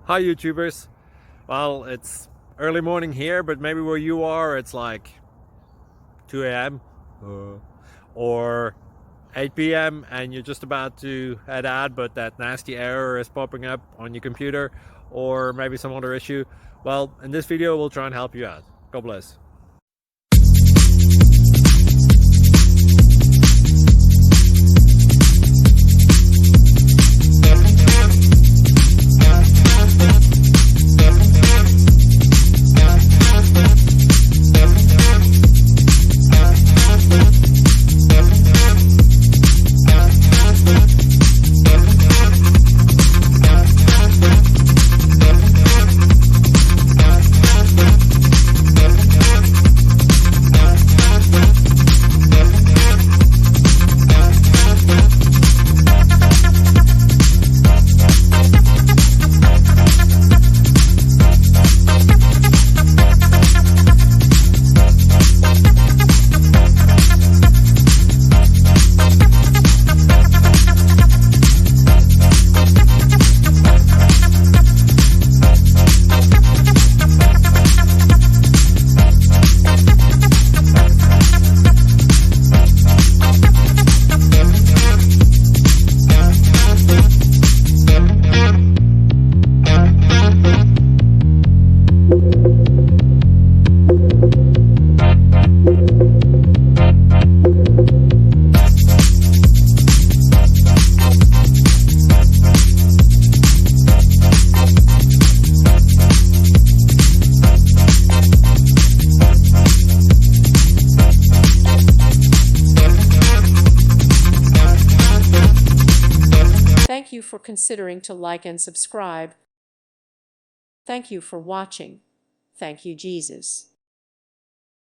Hi YouTubers. Well, it's early morning here, but maybe where you are it's like 2 a.m. or 8 p.m. and you're just about to head out, but that nasty error is popping up on your computer, or maybe some other issue. Well, in this video we'll try and help you out. God bless. Thank you for considering to like and subscribe. Thank you for watching. Thank you, Jesus.